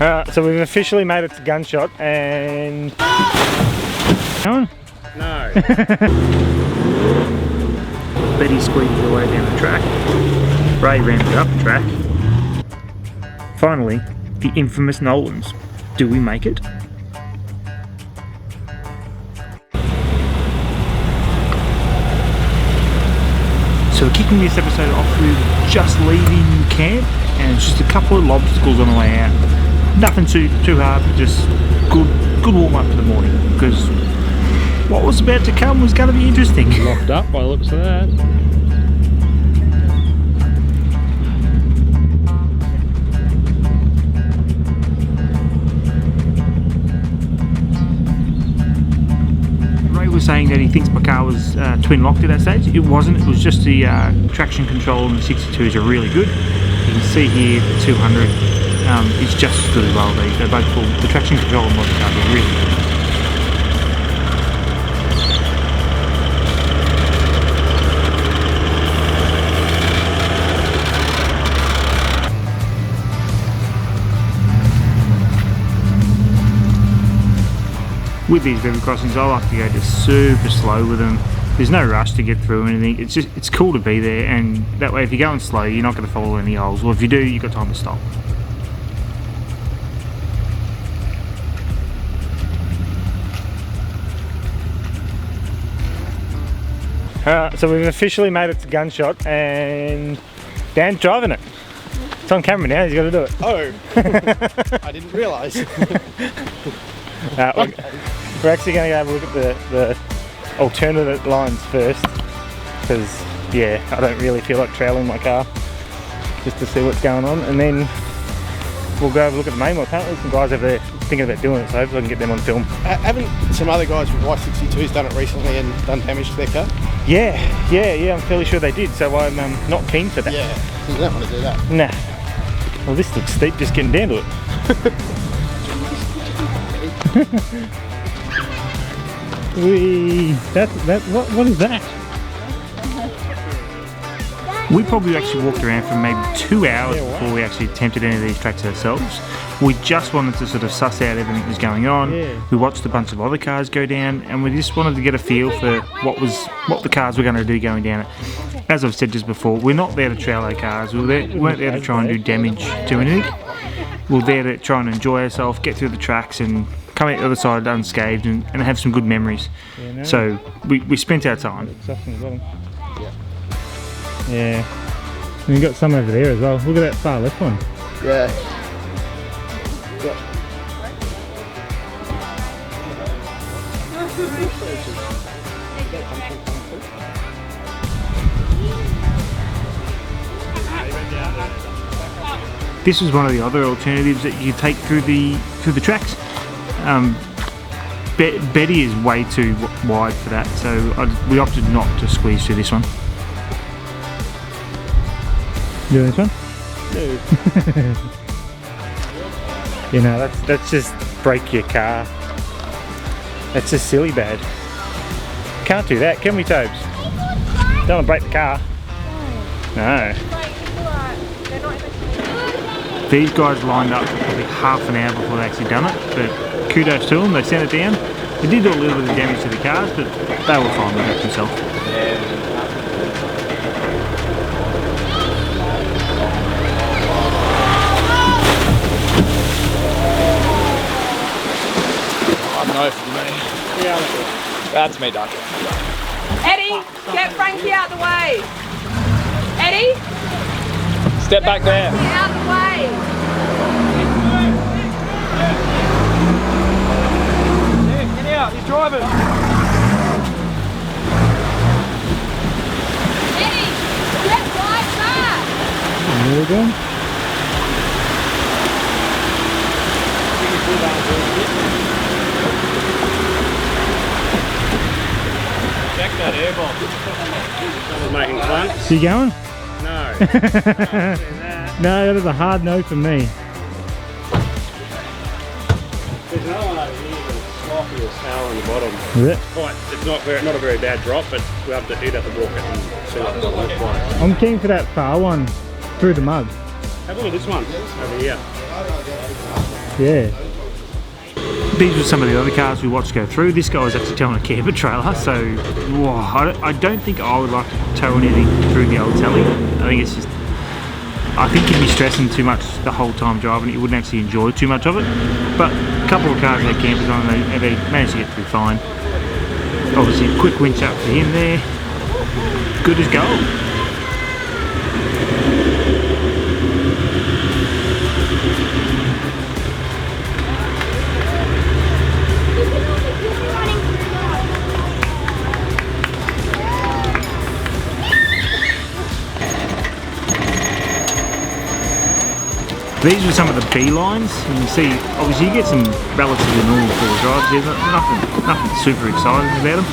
Alright, so we've officially made it to Gunshot and... Going? No. Betty squeezed her way down the track. Ray ran it up the track. Finally, the infamous Nolans. Do we make it? So we're kicking this episode off with just leaving camp and it's just a couple of obstacles on the way out. Nothing too hard, but just good warm up for the morning because what was about to come was going to be interesting. Locked up by the looks of that. Ray was saying that he thinks my car was twin locked at that stage. It wasn't, it was just the traction control and the 62s are really good. You can see here the 200 is just as good as well. They're both full. The traction control and the car are really good. With these river crossings, I like to go just super slow with them. There's no rush to get through anything. It's cool to be there, and that way if you're going slow, you're not going to follow any holes. Well, if you do, you've got time to stop. Alright, so we've officially made it to Gunshot, and Dan's driving it. It's on camera now, he's got to do it. Oh, I didn't realise. We're actually going to go have a look at the alternate lines first, because yeah, I don't really feel like trailing my car, just to see what's going on, and then we'll go have a look at the main one. Apparently some guys over there thinking about doing it, so hopefully I can get them on film. Haven't some other guys with Y62s done it recently and done damage to their car? Yeah, I'm fairly sure they did, so I'm not keen for that. Yeah, you don't want to do that. Nah. Well, this looks steep just getting down to it. What is that? We probably actually walked around for maybe 2 hours before we actually attempted any of these tracks ourselves. We just wanted to sort of suss out everything that was going on. We watched a bunch of other cars go down, and we just wanted to get a feel for what the cars were going to do going down it. As I've said just before, we're not there to trail our cars. We weren't there to try and do damage to anything. We're there to try and enjoy ourselves, get through the tracks, and come out the other side unscathed and have some good memories. So we spent our time. Yeah. And we've got some over there as well. Look at that far left one. Yeah. This was one of the other alternatives that you take through the tracks. Betty is way too wide for that, so we opted not to squeeze through this one. Doing this one? No. You know, that's just break your car. That's just silly bad. Can't do that, can we, Tobes? Don't want to break the car. No. These guys lined up probably half an hour before they actually done it, but kudos to them, they sent it down. They did do a little bit of damage to the cars, but they were fine with it themselves. No for me. Yeah, that's me done. Eddie, get Frankie out the way. Eddie? Step back there. Get out the way. Get out, he's driving. Eddie, get right back. There we go. Check that airball. Someone's making fun. You going? No. No, that is a hard no for me. There's another one over here that's sloppy or sour on the bottom. Is it? It's not a very bad drop, but you'd have to walk it and see what it looks like. I'm keen for that far one through the mud. Have a look at this one over here. Yeah. These were some of the other cars we watched go through. This guy was actually towing a camper trailer, so whoa, I don't think I would like to tow anything through the Old Telly. I think it's just, I think you'd be stressing too much the whole time driving it. You wouldn't actually enjoy too much of it. But a couple of cars had campers on, and they managed to get through fine. Obviously, a quick winch up for him there. Good as gold. These were some of the B lines. You can see, obviously, you get some relatively normal four drives. There's nothing super exciting about them.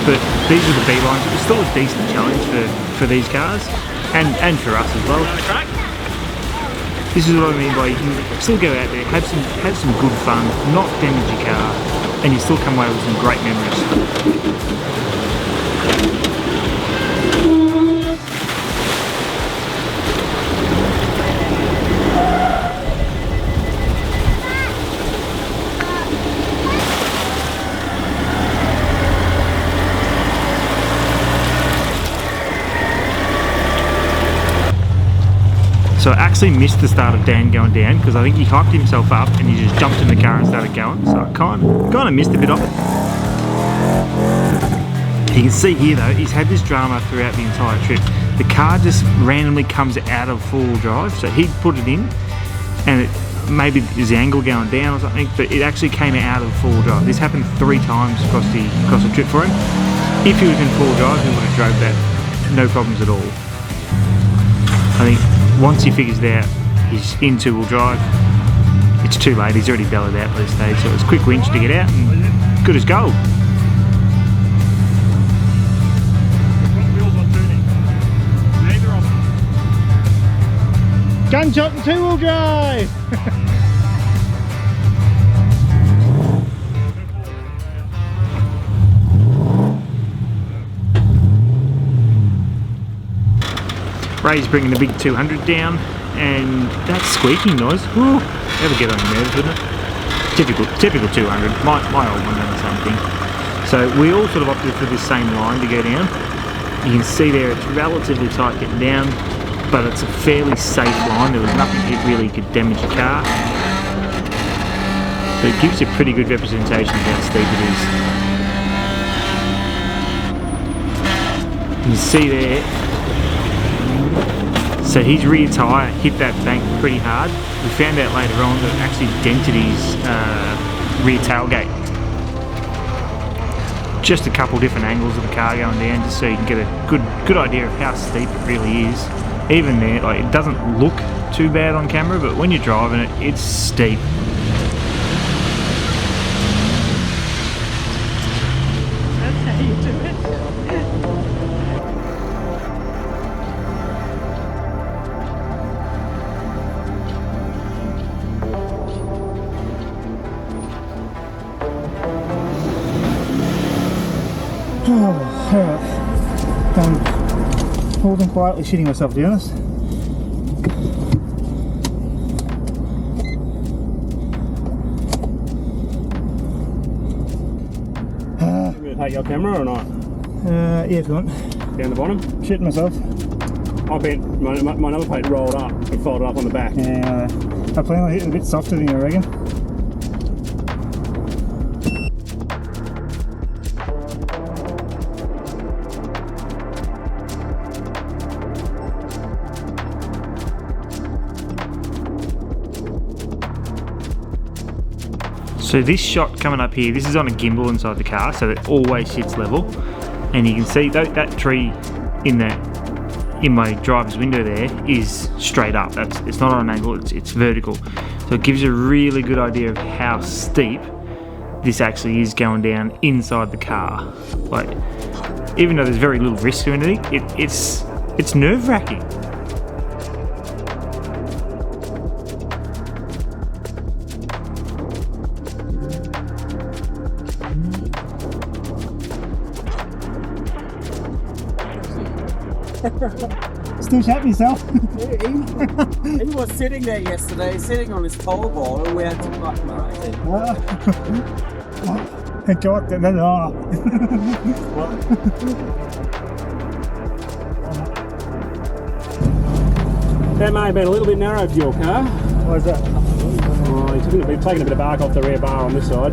But these are the B lines. It was still a decent challenge for these cars, and for us as well. This is what I mean by you can still go out there, have some good fun, not damage your car, and you still come away with some great memories. So I actually missed the start of Dan going down because I think he hyped himself up and he just jumped in the car and started going. So I kind of missed a bit of it. You can see here though, he's had this drama throughout the entire trip. The car just randomly comes out of four-wheel drive. So he'd put it in and maybe there's the angle going down or something, but it actually came out of four-wheel drive. This happened 3 times across the trip for him. If he was in four-wheel drive, he would have drove that, no problems at all. I think once he figures it out, he's in two-wheel drive. It's too late, he's already bellowed out by this stage, so it's a quick winch to get out and good as gold. Gunshot and two-wheel drive! Ray's bringing the big 200 down, and that squeaking noise, whew, that'll get on your nerves, wouldn't it? Typical 200, my old one done the same thing. So we all sort of opted for this same line to go down. You can see there it's relatively tight getting down, but it's a fairly safe line. There was nothing that really could damage your car. But it gives you a pretty good representation of how steep it is. You can see there, so his rear tyre hit that bank pretty hard. We found out later on that it actually dented his rear tailgate. Just a couple different angles of the car going down just so you can get a good idea of how steep it really is. Even there, like, it doesn't look too bad on camera, but when you're driving it, it's steep. That's how you do it. Oh, alright. Done. More than quietly shitting myself, to be honest. You going to take your camera or not? Yeah, if you want. Down the bottom? Shitting myself. I bet my number plate rolled up and folded up on the back. Yeah, I plan on hitting a bit softer than you, I reckon. So this shot coming up here, this is on a gimbal inside the car, so it always sits level. And you can see that tree in my driver's window there is straight up. It's not on an angle, it's vertical. So it gives you a really good idea of how steep this actually is going down inside the car. Like, even though there's very little risk or anything, it's nerve-wracking. still shat myself. He was sitting there yesterday, sitting on his pole ball, and we had to cut him out. Thank God. That may have been a little bit narrow for your car. Why is that? Oh, he's taking a bit of bark off the rear bar on this side.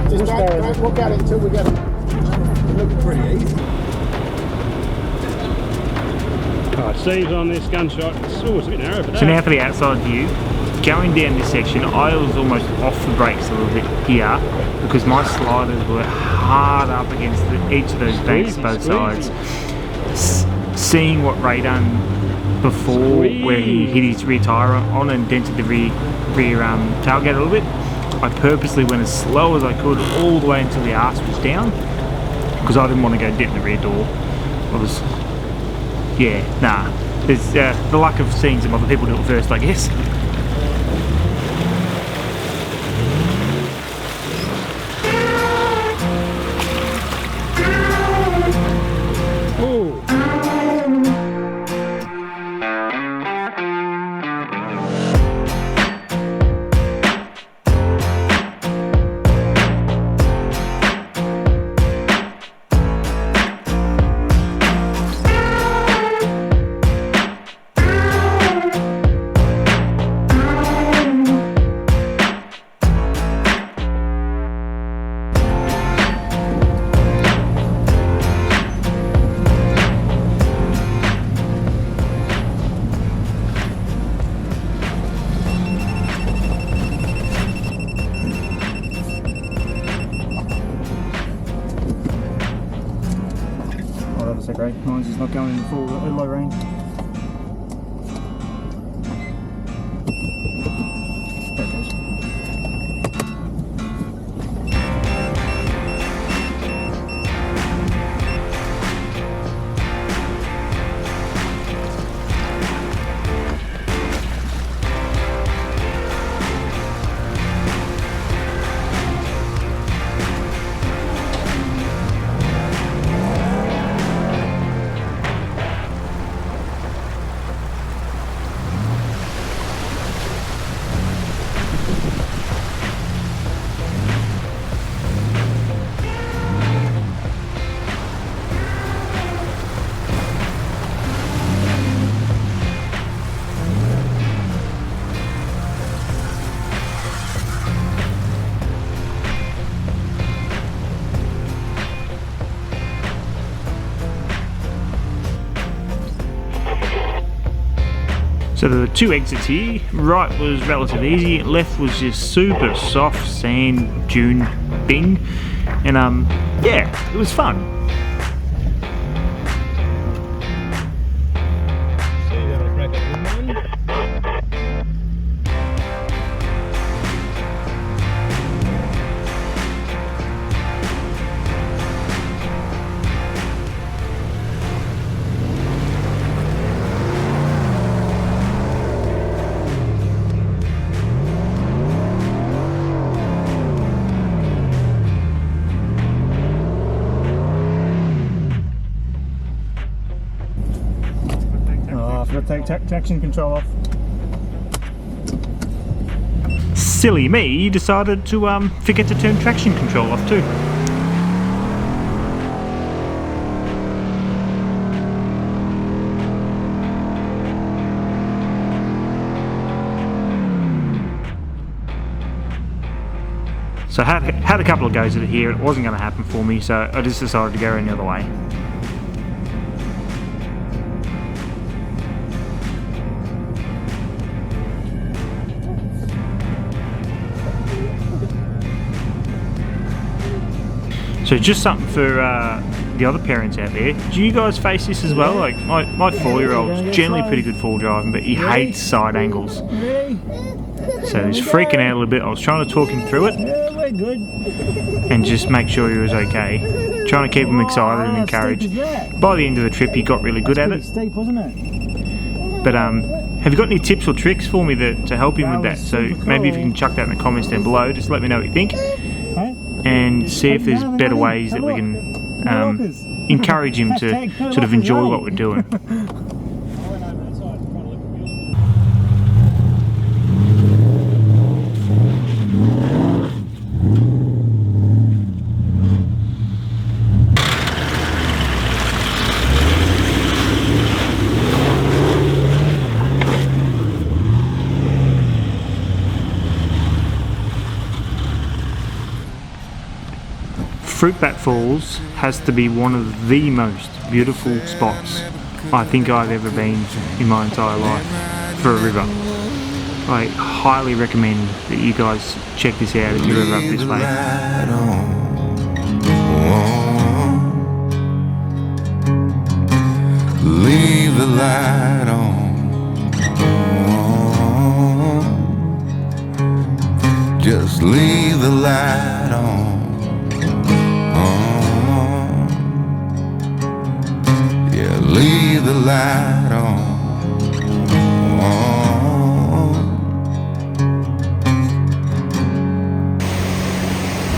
Just don't look at it until we get it. It looks pretty easy. Alright, Steve's on this gunshot. It's a bit narrow for that. So now for the outside view. Going down this section, I was almost off the brakes a little bit here because my sliders were hard up against each of those banks both sides. Seeing what Ray done before, where he hit his rear tyre on and dented the rear tailgate a little bit, I purposely went as slow as I could all the way until the arse was down because I didn't want to go dent the rear door. There's the luck of seeing some other people do it first, I guess. Great. Mine's just not going in full low range. There it goes. So there were two exits here. Right was relatively easy, left was just super soft sand dune thing, and yeah, it was fun. Take traction control off. Silly me decided to forget to turn traction control off too. So I had a couple of goes at it here. It wasn't going to happen for me, so I just decided to go any other way. So just something for the other parents out there. Do you guys face this as well? Like my 4-year-old's generally pretty good full driving, but he hates side angles. So he's freaking out a little bit. I was trying to talk him through it and just make sure he was okay. Trying to keep him excited and encouraged. By the end of the trip, he got really good at it. Steep, wasn't it? But have you got any tips or tricks for me to help him with that? So maybe if you can chuck that in the comments down below, just let me know what you think. And see if there's better ways that we can encourage him to sort of enjoy what we're doing. Fruitbat Falls has to be one of the most beautiful spots I think I've ever been in my entire life for a river. I highly recommend that you guys check this out if you're ever up this way. Leave the light on. Just leave the light on. Yeah, leave the light on.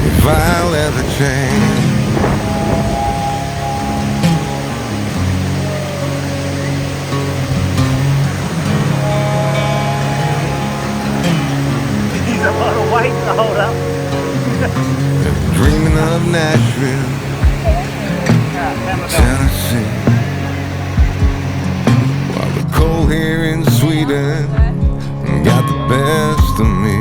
If I'll ever change, He's a lot of weight to hold up. dreaming of Nashville, Tennessee, while the cold here in Sweden got the best of me.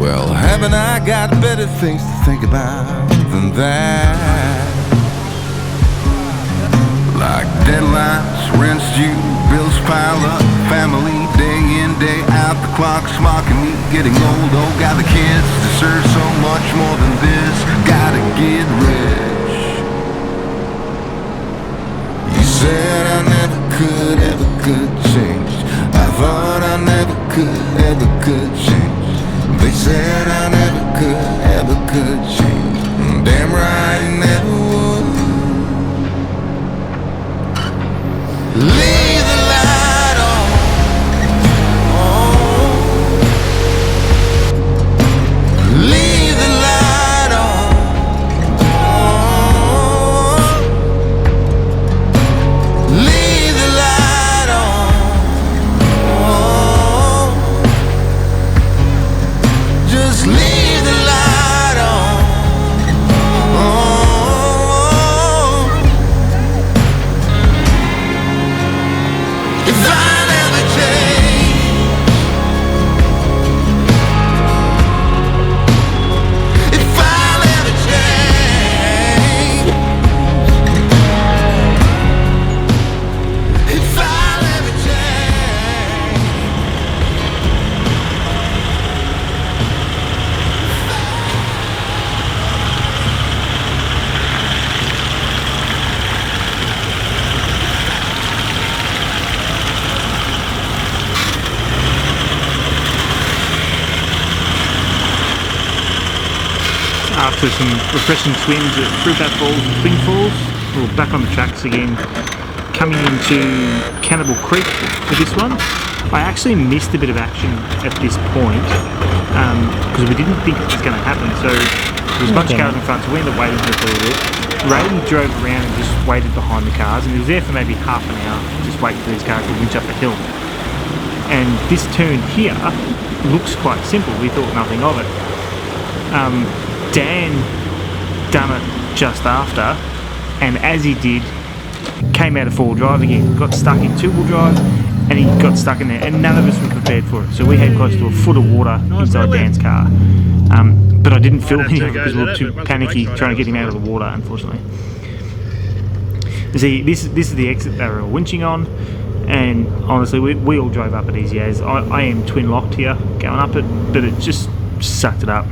Well, haven't I got better things to think about than that? Like deadlines, rents due, bills pile up, family day in, day out, the clock's mocking me, getting old, oh God, the kids deserve so much more than this, gotta get rich. You said I never could, ever could change. I thought I never could, ever could change. They said I never could, ever could change. Damn right, I never would. Leave the light on. Leave the light on. Leave the light on. Just leave the light on. If I never change, if I never change, if I never change. After some refreshing swims at Fruitbat Falls and Twin Falls, we're back on the tracks again, coming into Cannibal Creek for this one. I actually missed a bit of action at this point because we didn't think it was going to happen, so there was a bunch of cars in front, so we ended up waiting for a little bit. Raiden drove around and just waited behind the cars, and he was there for maybe half an hour just waiting for these cars to winch up a hill. And this turn here looks quite simple, we thought nothing of it. Dan done it just after, and as he did, came out of four-wheel drive again, got stuck in two-wheel drive, and he got stuck in there, and none of us were prepared for it. So we had close to a foot of water inside Dan's car. But I didn't film any of it because we were too panicky trying to get him out of the water, unfortunately. You see, this is the exit they were winching on, and honestly, we all drove up it easy as. I am twin locked here, going up it, but it just sucked it up.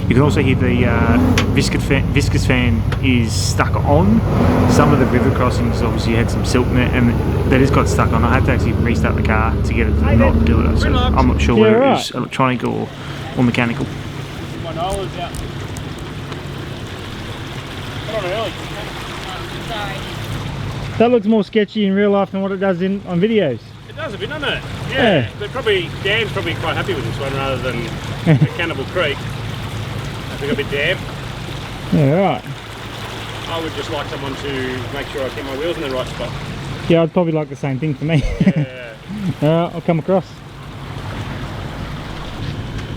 You can also hear the viscous fan is stuck on. Some of the river crossings obviously had some silt in it, and that is got stuck on. I had to actually restart the car to get it to not do it. So I'm not sure whether it was electronic or mechanical. My knowledge out. Come on early. Sorry. That looks more sketchy in real life than what it does on videos. It does a bit, doesn't it? Yeah. Dan's probably quite happy with this one rather than the Cannibal Creek. I think a bit damp. Yeah, right. I would just like someone to make sure I keep my wheels in the right spot. Yeah, I'd probably like the same thing for me. Yeah. Alright, I'll come across.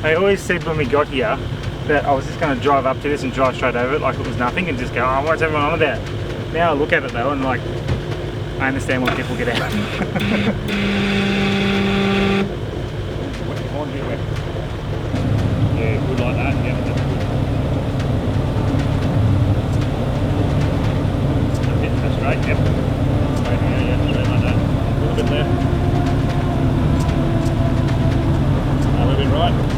I always said when we got here that I was just going to drive up to this and drive straight over it like it was nothing and just go, oh, what's everyone on about? Now I look at it though and like, I understand why people get out. Yeah, good like that. Yeah. right.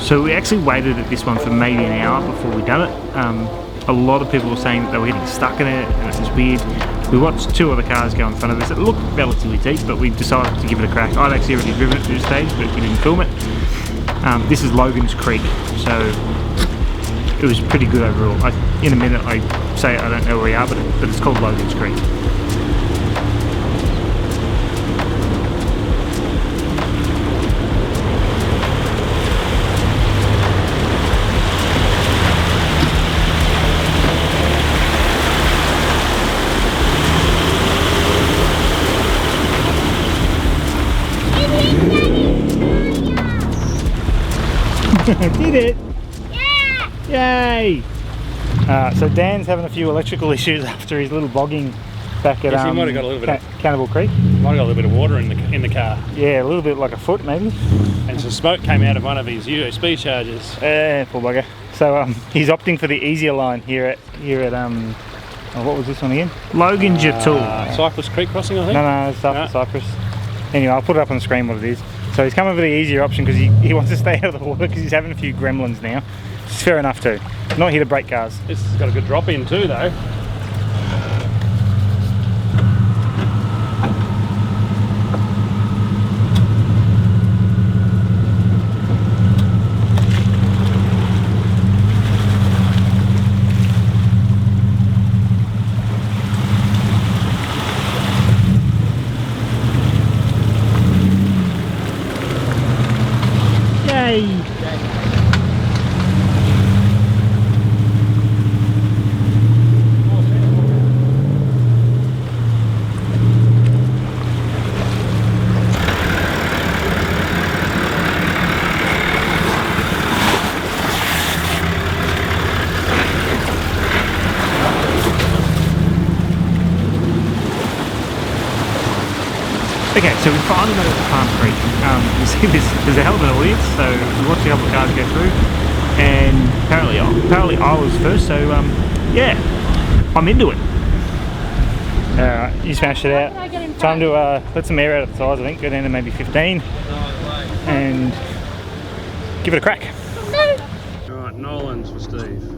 So we actually waited at this one for maybe an hour before we done it. A lot of people were saying that they were getting stuck in it and it was weird. We watched two other cars go in front of us. It looked relatively deep, but we decided to give it a crack. I'd actually already driven it to this stage, but we didn't film it. This is Logan's Creek, so it was pretty good overall. In a minute I say I don't know where we are, but it's called Logan's Creek. Did it? Yeah! Yay! So Dan's having a few electrical issues after his little bogging back at Yes, he might have got a little bit Cannibal Creek. Might have got a little bit of water in the car. Yeah, a little bit like a foot maybe. And some smoke came out of one of his USB chargers. Poor bugger. So he's opting for the easier line here at what was this one again? Logan Jatul. Cypress Creek crossing, I think? No, it's after Cypress. Anyway, I'll put it up on the screen what it is. So he's coming for the easier option because he wants to stay out of the water because he's having a few gremlins now. It's fair enough too. Not here to break cars. This has got a good drop in too though. Okay, so we finally made it to Palm Creek. You see there's a hell of an audience, so we watched a couple of cars go through, and apparently I was first, so yeah, I'm into it. Alright, you smashed it out. Time to let some air out of the tyres, I think, go down to maybe 15, and give it a crack. Alright, Nolan's for Steve.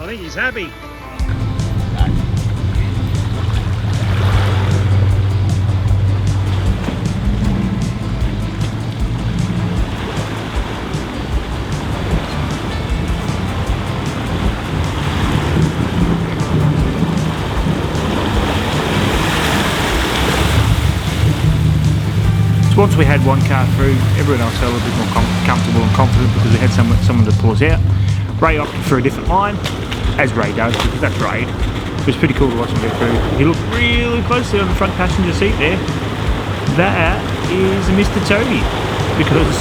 I think he's happy. Once we had one car through, everyone else felt a bit more comfortable and confident because we had someone to pull us out. Ray opted for a different line, as Ray does, because that's Ray. It was pretty cool to watch him go through. He looked really closely on the front passenger seat there. That is Mr. Toby, because,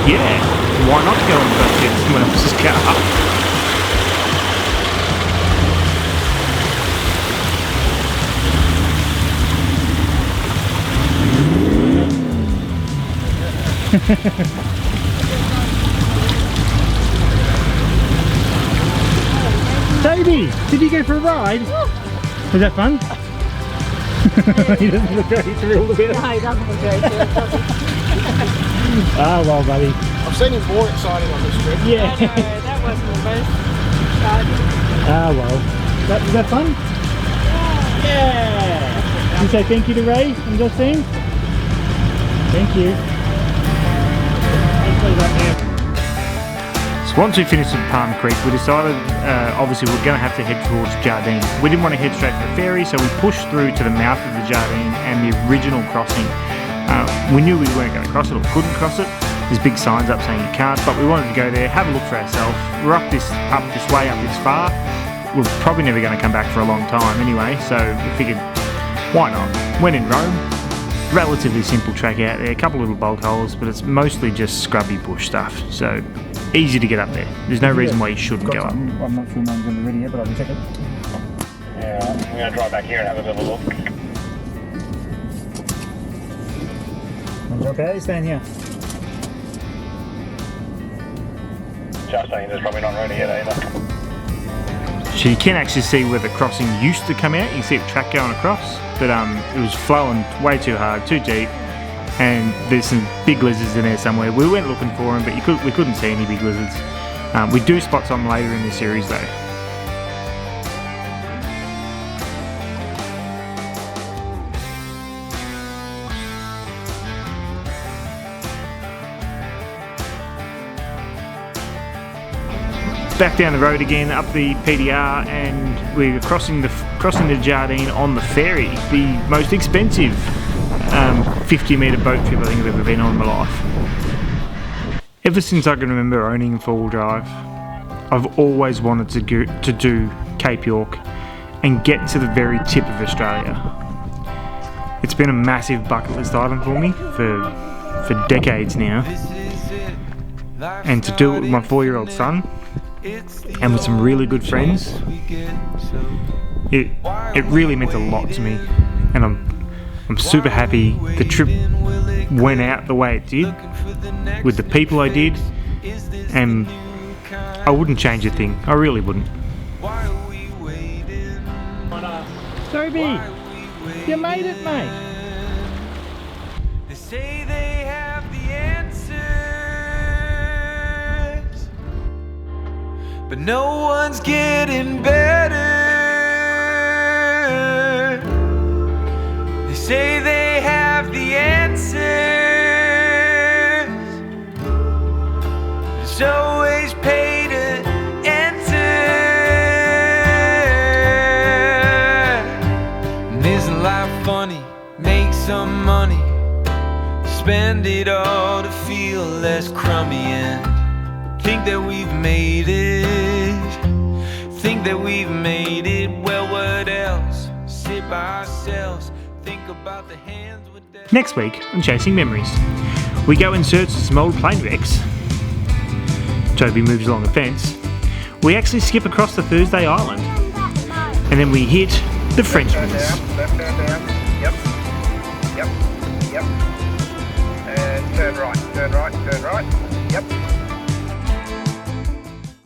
yeah, why not go on the front seat of someone else's car? Toby, did you go for a ride? Was that fun? He doesn't look very thrilled about it. No, he doesn't look very good, does he? Ah, well, buddy. I've seen him more excited on this trip. Yeah. No, that wasn't the most. Ah, well. Was that fun? Yeah! You say thank you to Ray and Justine? Thank you. So once we finished at Palm Creek, we decided obviously we're going to have to head towards Jardine. We didn't want to head straight to the ferry, so we pushed through to the mouth of the Jardine and the original crossing. We knew we weren't going to cross it or couldn't cross it. There's big signs up saying you can't, but we wanted to go there, have a look for ourselves. We're up this way, up this far. We're probably never going to come back for a long time anyway, so we figured, why not? When in Rome, relatively simple track out there, a couple of little bog holes, but it's mostly just scrubby bush stuff, so easy to get up there. There's no reason why you shouldn't go up. I'm not sure mine's going to be ready yet, but I can check it. Yeah, I'm going to drive back here and have a bit of a look. Okay, stand here. Just saying, it's probably not ready yet either. So you can actually see where the crossing used to come out. You can see the track going across, but it was flowing way too hard, too deep, and there's some big lizards in there somewhere. We went looking for them, but we couldn't see any big lizards. We do spot some later in the series though. Back down the road again, up the PDR, and we're crossing the Jardine on the ferry, the most expensive 50-metre boat trip I think I've ever been on in my life. Ever since I can remember owning a four-wheel drive, I've always wanted to do Cape York and get to the very tip of Australia. It's been a massive bucket list item for me for decades now, and to do it with my 4-year-old son and with some really good friends, it really meant a lot to me, and I'm super happy the trip went out the way it did, with the people I did, and I wouldn't change a thing. I really wouldn't. Toby, you made it, mate. They say they have the answers, but no one's getting better. They say they have the answers, but it's always pay to enter. And isn't life funny? Make some money, spend it all to feel less crummy, and think that we've made it. Think that we've made it. Well, what else? Sit by ourselves, think about the hands with that. Next week on Chasing Memories, we go in search of some old plane wrecks. Toby moves along the fence. We actually skip across the Thursday Island, and then we hit the Frenchman's. Left turn down. Yep. Yep. Yep. And turn right. Turn right. Turn right. Yep.